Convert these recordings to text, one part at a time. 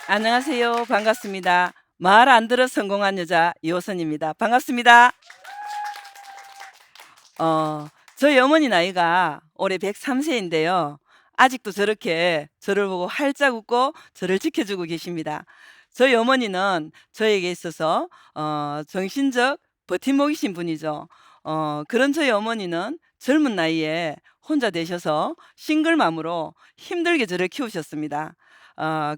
안녕하세요. 반갑습니다. 말 안 들어 성공한 여자 이호선입니다. 반갑습니다. 저희 어머니 나이가 올해 103 세인데요. 아직도 저렇게 저를 보고 활짝 웃고 저를 지켜주고 계십니다. 저희 어머니는 저에게 있어서 정신적 버팀목이신 분이죠. 그런 저희 어머니는 젊은 나이에 혼자 되셔서 싱글맘으로 힘들게 저를 키우셨습니다.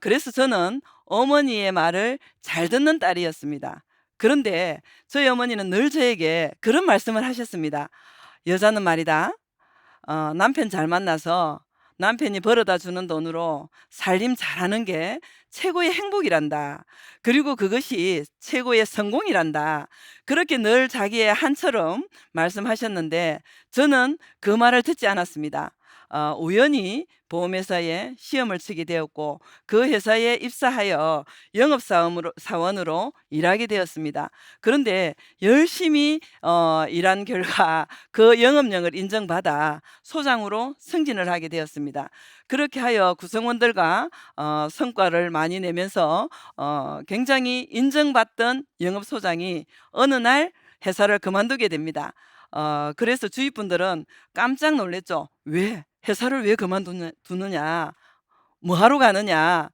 그래서 저는 어머니의 말을 잘 듣는 딸이었습니다. 그런데 저희 어머니는 늘 저에게 그런 말씀을 하셨습니다. "여자는 말이다. 남편 잘 만나서 남편이 벌어다 주는 돈으로 살림 잘하는 게 최고의 행복이란다. 그리고 그것이 최고의 성공이란다." 그렇게 늘 자기의 한처럼 말씀하셨는데 저는 그 말을 듣지 않았습니다. 우연히 보험회사에 시험을 치게 되었고 그 회사에 입사하여 사원으로 일하게 되었습니다. 그런데 열심히 일한 결과 그 영업력을 인정받아 소장으로 승진을 하게 되었습니다. 그렇게 하여 구성원들과 성과를 많이 내면서 굉장히 인정받던 영업소장이 어느 날 회사를 그만두게 됩니다. 그래서 주위 분들은 깜짝 놀랐죠. "왜? 회사를 왜 두느냐? 뭐 하러 가느냐?"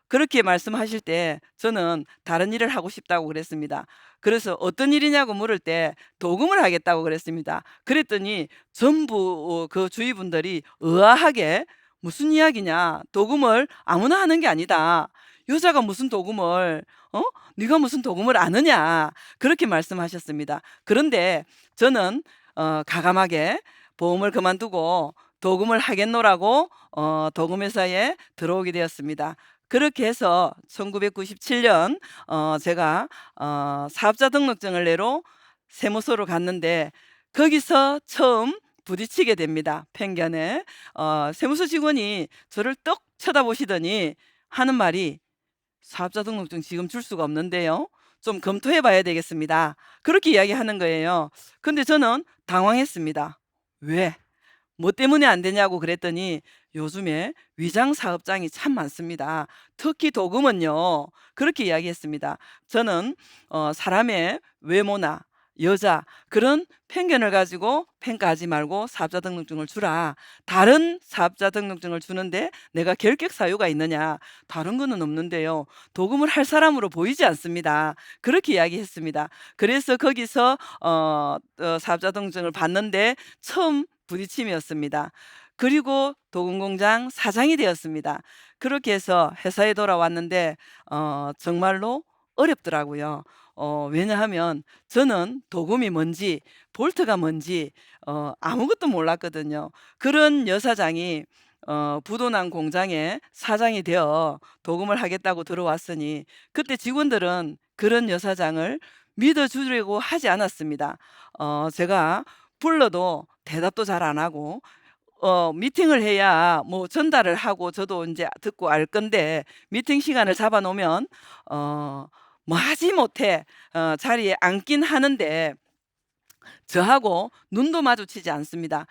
그렇게 말씀하실 때 저는 다른 일을 하고 싶다고 그랬습니다. 그래서 "어떤 일이냐?"고 물을 때 "도금을 하겠다."고 그랬습니다. 그랬더니 전부 그 주위 분들이 의아하게 "무슨 이야기냐? 도금을 아무나 하는 게 아니다. 여자가 무슨 도금을 어? 네가 무슨 도금을 아느냐?" 그렇게 말씀하셨습니다. 그런데 저는 가감하게 보험을 그만두고 도금을 하겠노라고 도금회사에 들어오게 되었습니다. 그렇게 해서 1997년 제가 사업자 등록증을 내러 세무서로 갔는데 거기서 처음 부딪히게 됩니다, 편견에. 세무서 직원이 저를 떡 쳐다보시더니 하는 말이 "사업자 등록증 지금 줄 수가 없는데요. 좀 검토해 봐야 되겠습니다." 그렇게 이야기하는 거예요. 근데 저는 당황했습니다. "왜? 뭐 때문에 안 되냐."고 그랬더니 "요즘에 위장 사업장이 참 많습니다. 특히 도금은요." 그렇게 이야기했습니다. 저는 사람의 외모나 여자 그런 편견을 가지고 "평가하지 말고 사업자 등록증을 주라. 다른 사업자 등록증을 주는데 내가 결격 사유가 있느냐? 다른 거는 없는데요. 도금을 할 사람으로 보이지 않습니다." 그렇게 이야기했습니다. 그래서 거기서 사업자 등록증을 받는데 처음 부딪힘이었습니다. 그리고 도금공장 사장이 되었습니다. 그렇게 해서 회사에 돌아왔는데 정말로 어렵더라고요. 왜냐하면 저는 도금이 뭔지 볼트가 뭔지 아무것도 몰랐거든요. 그런 여사장이 부도난 공장의 사장이 되어 도금을 하겠다고 들어왔으니 그때 직원들은 그런 여사장을 믿어 주려고 하지 않았습니다. 제가 불러도 대답도 잘 안 하고 미팅을 해야 뭐 전달을 하고 저도 인제 듣고 알 건데 미팅 시간을 잡아 놓으면 어 뭐 하지 못해 자리에 앉긴 하는데 저하고 눈도 마주치지 않습니다.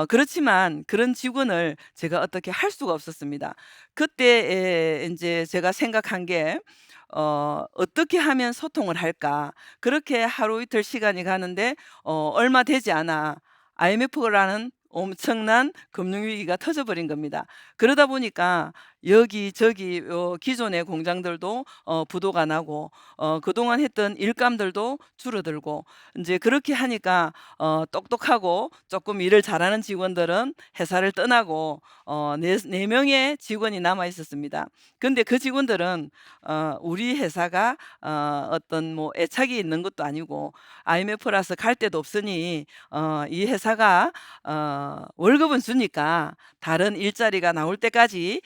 그렇지만 그런 직원을 제가 어떻게 할 수가 없었습니다. 그때에 인제 제가 생각한 게 '어떻게 하면 소통을 할까?' 그렇게 하루 이틀 시간이 가는데 얼마 되지 않아 IMF라는 엄청난 금융위기가 터져 버린 겁니다. 그러다 보니까 여기저기 기존의 공장들도 부도가 나고 그동안 했던 일감들도 줄어들고 인제 그렇게 하니까 똑똑하고 쪼끔 일을 잘하는 직원들은 회사를 떠나고 네 명의 직원이 남아 있었습니다. 근데 그 직원들은 우리 회사가 어떤 뭐 애착이 있는 것도 아니고 IMF라서 갈 데도 없으니 이 회사가 월급은 주니까 다른 일자리가 나올 때까지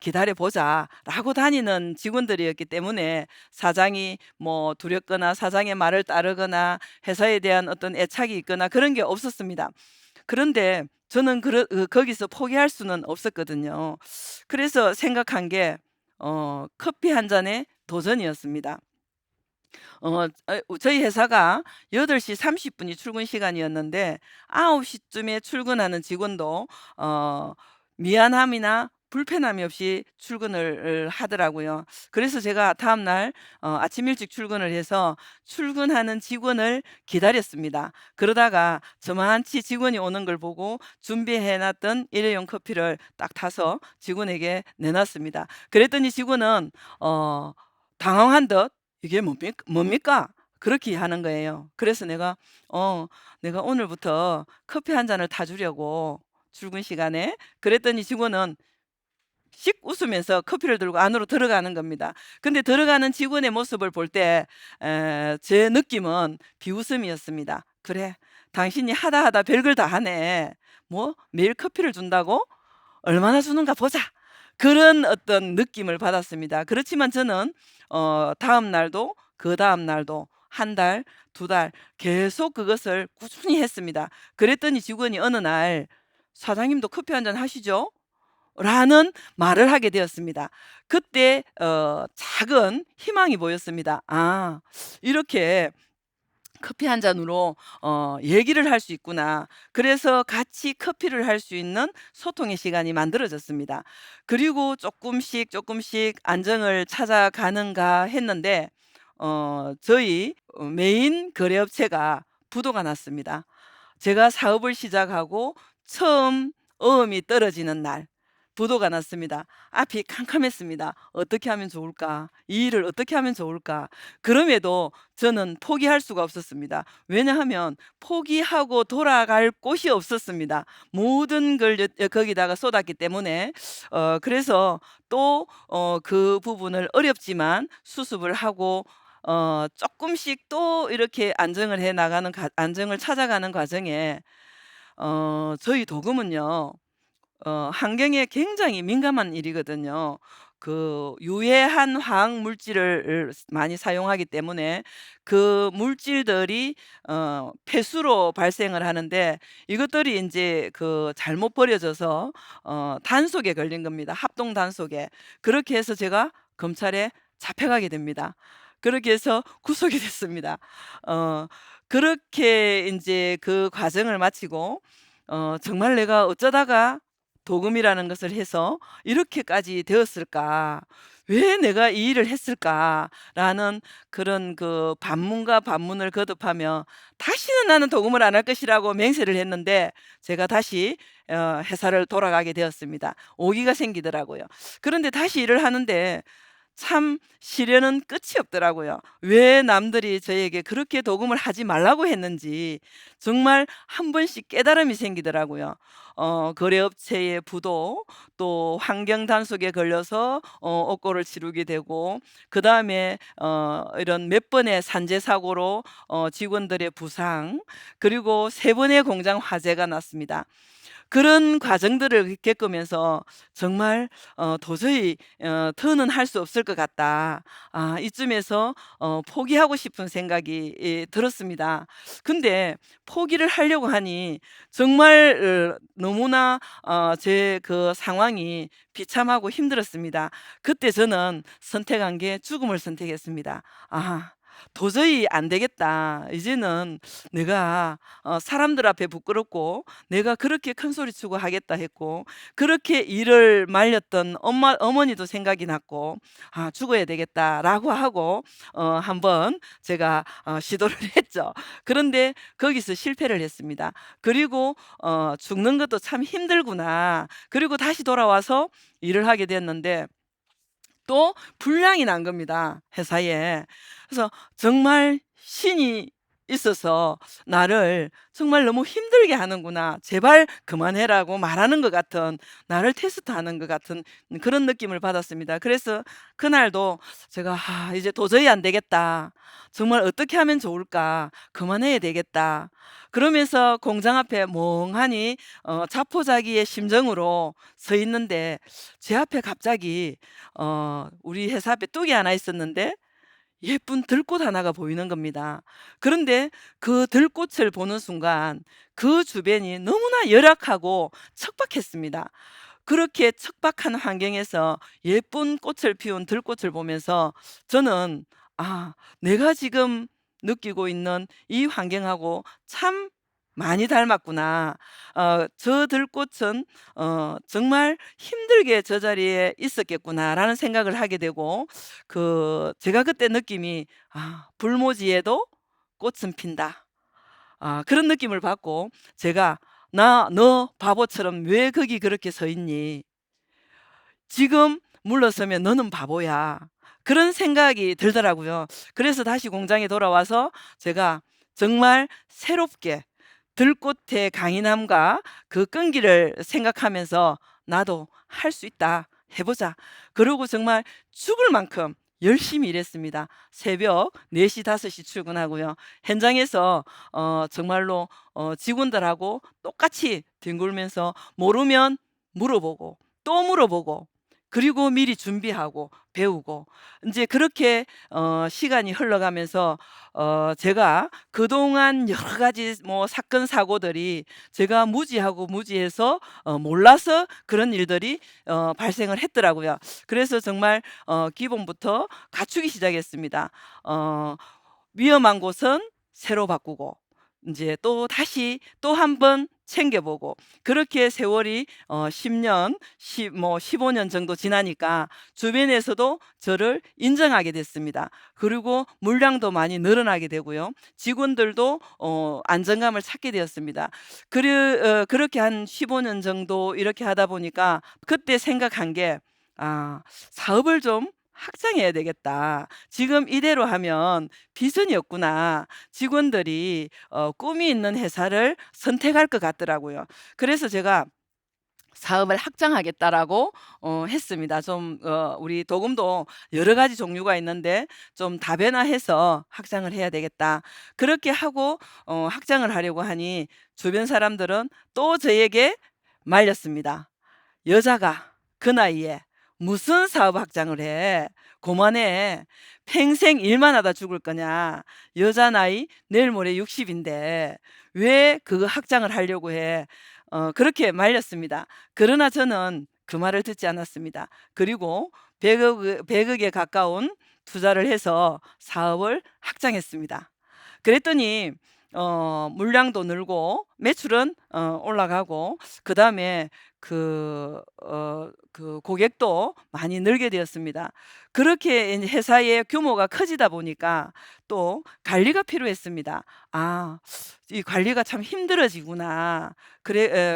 기다려 보자.'라고 다니는 직원들이었기 때문에 사장이 뭐 두렵거나 사장의 말을 따르거나 회사에 대한 어떤 애착이 있거나 그런 게 없었습니다. 그런데 저는 거기서 포기할 수는 없었거든요. 그래서 생각한 게 커피 한 잔의 도전이었습니다. 저희 회사가 8시 30 분이 출근 시간이었는데 9시 쯤에 출근하는 직원도 어 미안함이나 불편함이 없이 출근을 하더라고요. 그래서 제가 다음날 아침 일찍 출근을 해서 출근하는 직원을 기다렸습니다. 그러다가 저만치 직원이 오는 걸 보고 준비해 놨던 일회용 커피를 딱 타서 직원에게 내놨습니다. 그랬더니 직원은 어 당황한 듯 "이게 뭡니까?" 그렇게 하는 거예요. 그래서 어 내가 오늘부터 커피 한 잔을 타 주려고 출근 시간에 그랬더니 직원은 씩 웃으면서 커피를 들고 안으로 들어가는 겁니다. 근데 들어가는 직원의 모습을 볼 때 제 느낌은 비웃음이었습니다. '그래 당신이 하다 하다 별걸 다 하네. 뭐 매일 커피를 준다고? 얼마나 주는가 보자.' 그런 어떤 느낌을 받았습니다. 그렇지만 저는 다음 날도 그다음 날도 한 달, 두 달 계속 그것을 꾸준히 했습니다. 그랬더니 직원이 어느 날 "사장님도 커피 한 잔 하시죠?" 라는 말을 하게 되었습니다. 그때 작은 희망이 보였습니다. '아 이렇게 커피 한 잔으로 얘기를 할 수 있구나.' 그래서 같이 커피를 할 수 있는 소통의 시간이 만들어졌습니다. 그리고 쪼끔씩 쪼끔씩 안정을 찾아가는가 했는데 저희 메인 거래업체가 부도가 났습니다. 제가 사업을 시작하고 처음 어음이 떨어지는 날 부도가 났습니다. 앞이 캄캄했습니다. '어떻게 하면 좋을까? 이 일을 어떻게 하면 좋을까?' 그럼에도 저는 포기할 수가 없었습니다. 왜냐하면 포기하고 돌아갈 곳이 없었습니다. 모든 걸 거기다가 쏟았기 때문에 그래서 또 그 부분을 어렵지만 수습을 하고 금씩 또 이렇게 안정을 찾아가는 과정에 저희 도금은요 환경에 굉장히 민감한 일이거든요. 그 유해한 화학 물질을 많이 사용하기 때문에 그 물질들이 폐수로 발생을 하는데 이것들이 인제 그 잘못 버려져서 단속에 걸린 겁니다, 합동 단속에. 그렇게 해서 제가 검찰에 잡혀가게 됩니다. 그렇게 해서 구속이 됐습니다. 어 그렇게 인제 그 과정을 마치고 '정말 내가 어쩌다가 도금이라는 것을 해서 이렇게까지 되었을까? 왜 내가 이 일을 했을까?'라는 그런 그 반문과 반문을 거듭하며 '다시는 나는 도금을 안 할 것이'라고 맹세를 했는데 제가 다시 회사를 돌아가게 되었습니다. 오기가 생기더라고요. 그런데 다시 일을 하는데 참 시련은 끝이 없더라고요. 왜 남들이 저에게 그렇게 도금을 하지 말라고 했는지 정말 한 번씩 깨달음이 생기더라고요. 거래업체의 부도 또 환경 단속에 걸려서 업고를 치르게 되고 그다음에 이런 몇 번의 산재 사고로 직원들의 부상 그리고 세 번의 공장 화재가 났습니다. 그런 과정들을 겪으면서 정말 도저히 '더는 할 수 없을 것 같다.' 이쯤에서 포기하고 싶은 생각이 들었습니다. 근데 포기를 하려고 하니 정말 너무나 제 그 상황이 비참하고 힘들었습니다. 그때 저는 선택한 게 죽음을 선택했습니다. '아 도저히 안 되겠다. 이제는 내가 사람들 앞에 부끄럽고 내가 그렇게 큰 소리 치고 하겠다 했고 그렇게 일을 말렸던 어머니도 생각이 났고 '아 죽어야 되겠다.'라고 하고 한번 제가 시도를 했죠. 그런데 거기서 실패를 했습니다. 그리고 '죽는 것도 참 힘들구나.' 그리고 다시 돌아와서 일을 하게 됐는데 또 불량이 난 겁니다, 회사에. 그래서 정말 신이 있어서 나를 정말 '너무 힘들게 하는구나. 제발 그만해'라고 말하는 것 같은 나를 테스트하는 것 같은 그런 느낌을 받았습니다. 그래서 그날도 제가 '아 이제 도저히 안 되겠다. 정말 어떻게 하면 좋을까? 그만해야 되겠다.' 그러면서 공장 앞에 멍하니 자포자기의 심정으로 서 있는데 제 앞에 갑자기 우리 회사 앞에 뚝이 하나 있었는데 예쁜 들꽃 하나가 보이는 겁니다. 그런데 그 들꽃을 보는 순간 그 주변이 너무나 열악하고 척박했습니다. 그렇게 척박한 환경에서 예쁜 꽃을 피운 들꽃을 보면서 저는 '아 내가 지금 느끼고 있는 이 환경하고 참 많이 닮았구나. 저 들꽃은 정말 힘들게 저 자리에 있었겠구나'라는 생각을 하게 되고 제가 그때 느낌이 '아 불모지에도 꽃은 핀다.' 그런 느낌을 받고 제가 "나 너 바보처럼 왜 거기 그렇게 서 있니? 지금 물러서면 너는 바보야." 그런 생각이 들더라고요. 그래서 다시 공장에 돌아와서 제가 정말 새롭게 들꽃의 강인함과 그 끈기를 생각하면서 '나도 할 수 있다. 해 보자.' 그러고 정말 죽을 만큼 열심히 일했습니다. 새벽 4시 5시 출근하고요. 현장에서 정말로 직원들하고 똑같이 뒹굴면서 모르면 물어보고 또 물어보고 그리고 미리 준비하고 배우고 이제 그렇게 시간이 흘러가면서 제가 그동안 여러 가지 뭐 사건 사고들이 제가 무지하고 무지해서 몰라서 그런 일들이 발생을 했더라고요. 그래서 정말 기본부터 갖추기 시작했습니다. 어 위험한 곳은 새로 바꾸고 이제 또다시 또 한 번 챙겨 보고 그렇게 세월이 10 년, 15년 정도 지나니까 주변에서도 저를 인정하게 됐습니다. 그리고 물량도 많이 늘어나게 되고요. 직원들도 안정감을 찾게 되었습니다. 그렇게 한 15년 정도 이렇게 하다 보니까 그때 생각한 게 '아 사업을 좀 확장해야 되겠다. 지금 이대로 하면 비전이 없구나.' 직원들이 꿈이 있는 회사를 선택할 것 같더라고요. 그래서 제가 사업을 확장하겠다라고 했습니다. 좀 우리 도금도 여러 가지 종류가 있는데 좀 다변화해서 확장을 해야 되겠다. 그렇게 하고 확장을 하려고 하니 주변 사람들은 또 저에게 말렸습니다. "여자가 그 나이에 무슨 사업 확장을 해. 고만해. 평생 일만 하다 죽을 거냐. 여자 나이 내일 모레 60 인데 왜 그거 확장을 하려고 해." 그렇게 말렸습니다. 그러나 저는 그 말을 듣지 않았습니다. 그리고 100억에 가까운 투자를 해서 사업을 확장했습니다. 그랬더니 물량도 늘고 매출은 올라가고 그다음에 그 고객도 많이 늘게 되었습니다. 그렇게 인제 회사의 규모가 커지다 보니까 또 관리가 필요했습니다. '아 이 관리가 참 힘들어지구나.'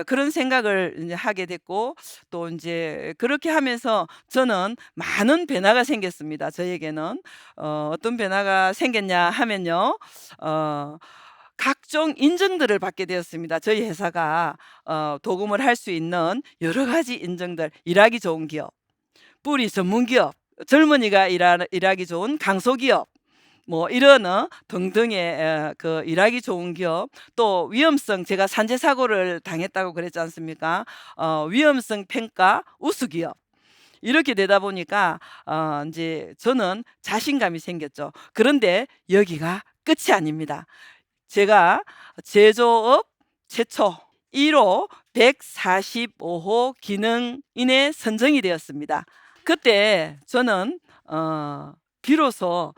그런 생각을 인제 하게 됐고 또 인제 그렇게 하면서 저는 많은 변화가 생겼습니다 저에게는. 어떤 변화가 생겼냐 하면요. 어 각종 인증들을 받게 되었습니다. 저희 회사가 도금을 할 수 있는 여러 가지 인증들 일하기 좋은 기업, 뿌리 전문 기업, 젊은이가 일하기 좋은 강소기업 뭐 이런 등등의 일하기 좋은 기업 또 위험성 제가 산재 사고를 당했다고 그랬지 않습니까? 위험성 평가 우수 기업. 이렇게 되다 보니까 인제 저는 자신감이 생겼죠. 그런데 여기가 끝이 아닙니다. 제가 제조업 최초 1호 145호 기능인에 선정이 되었습니다. 그때 저는 비로소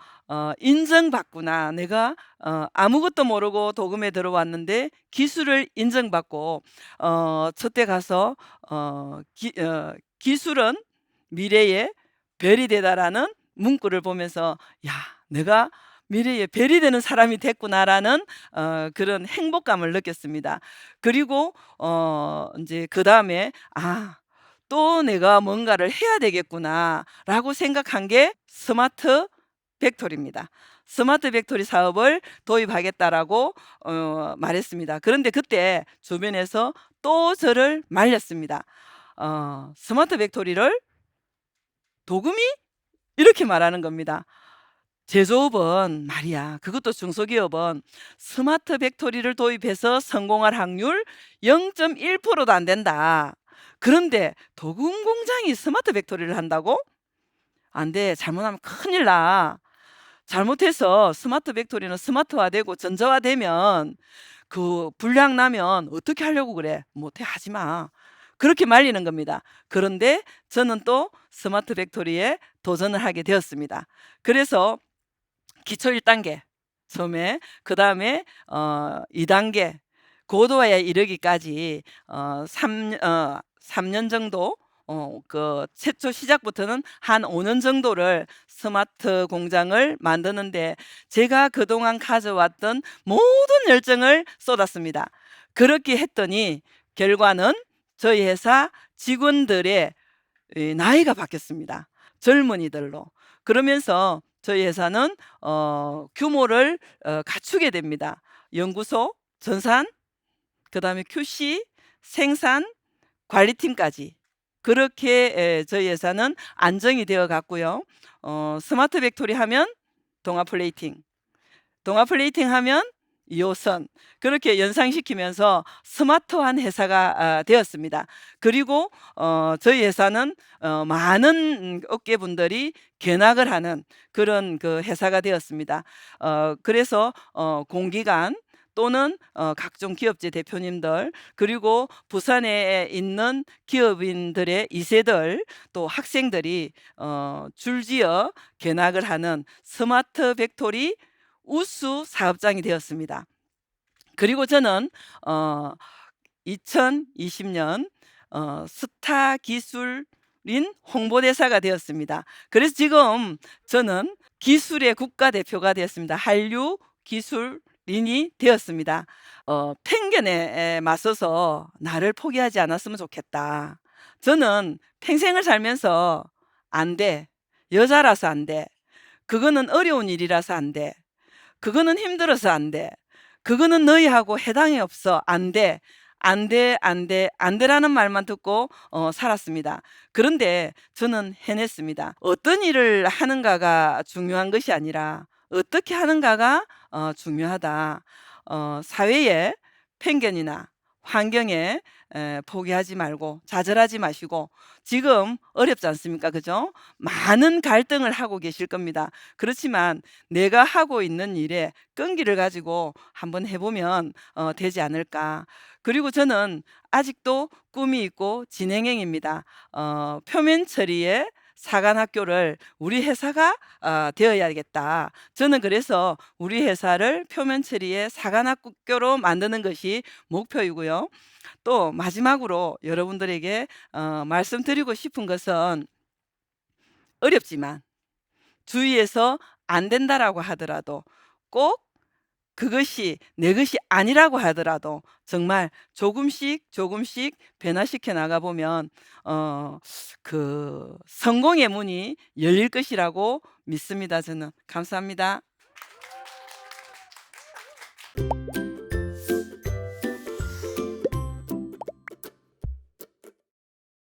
'인정받구나. 내가 아무것도 모르고 도금에 들어왔는데 기술을 인정받고 저때 가서 "기술은 미래의 별이 되다."라는 문구를 보면서 '야 내가 미래의 별이 되는 사람이 됐구나.'라는 그런 행복감을 느꼈습니다. 그리고 인제 그다음에 '아 또 내가 뭔가를 해야 되겠구나.'라고 생각한 게 스마트 팩토리입니다. 스마트 팩토리 사업을 도입하겠다라고 말했습니다. 그런데 그때 주변에서 또 저를 말렸습니다. "스마트 팩토리를 도금이?" 이렇게 말하는 겁니다. 제조업은 말이야 그것도 중소기업은 스마트 팩토리를 도입해서 성공할 확률 0.1%도 안 된다. 그런데 도금 공장이 스마트 팩토리를 한다고? 안 돼. 잘못하면 큰일 나. 잘못해서 스마트 팩토리는 스마트화되고 전자화되면 그 불량 나면 어떻게 하려고 그래? "못해. 하지 마." 그렇게 말리는 겁니다. 그런데 저는 또 스마트 팩토리에 도전을 하게 되었습니다. 그래서 기초 1 단계 처음에 그다음에 2 단계 고도에 이르기까지 3년 정도, 최초 시작부터는 한 5년 정도를 스마트 공장을 만드는데 제가 그동안 가져왔던 모든 열정을 쏟았습니다. 그렇게 했더니 결과는 저희 회사 직원들의 나이가 바뀌었습니다. 젊은이들로. 그러면서 저희 회사는 규모를 갖추게 됩니다. 연구소, 전산, 그다음에 QC, 생산, 관리팀까지. 그렇게 저희 회사는 안정이 되어 갔고요. 스마트 팩토리 하면 동아 플레이팅, 동아 플레이팅 하면 요선, 그렇게 연상시키면서 스마트한 회사가 되었습니다. 그리고 저희 회사는 많은 업계분들이 견학을 하는 그런 그 회사가 되었습니다. 그래서 공기관 또는 각종 기업체 대표님들, 그리고 부산에 있는 기업인들의 2 세들, 또 학생들이 줄지어 견학을 하는 스마트 팩토리 우수 사업장이 되었습니다. 그리고 저는 어 2020년 스타 기술인 홍보대사가 되었습니다. 그래서 지금 저는 기술의 국가대표가 되었습니다. 한류 기술인이 되었습니다. '편견에 맞서서 나를 포기하지 않았으면 좋겠다.' 저는 평생을 살면서 '안 돼. 여자라서 안 돼. 그거는 어려운 일이라서 안 돼. 그거는 힘들어서 안 돼. 그거는 너희하고 해당이 없어. 안 돼. 안 돼, 안 돼, 안 돼라는 말만 듣고 살았습니다. 그런데 저는 해냈습니다. 어떤 일을 하는가가 중요한 것이 아니라 어떻게 하는가가 중요하다. 사회에 편견이나 환경에 포기하지 말고 좌절하지 마시고, 지금 어렵지 않습니까? 그죠? 많은 갈등을 하고 계실 겁니다. 그렇지만 내가 하고 있는 일에 끈기를 가지고 한번 해 보면 되지 않을까. 그리고 저는 아직도 꿈이 있고 진행형입니다. 표면 처리의 사관학교를 우리 회사가 되어야겠다. 저는 그래서 우리 회사를 표면 처리의 사관학교로 만드는 것이 목표이고요. 또 마지막으로 여러분들에게 말씀드리고 싶은 것은, 어렵지만 주위에서 "안 된다."라고 하더라도, 꼭 그것이 내 것이 아니라고 하더라도 정말 조금씩 조금씩 변화시켜 나가 보면 그 성공의 문이 열릴 것이라고 믿습니다, 저는. 감사합니다.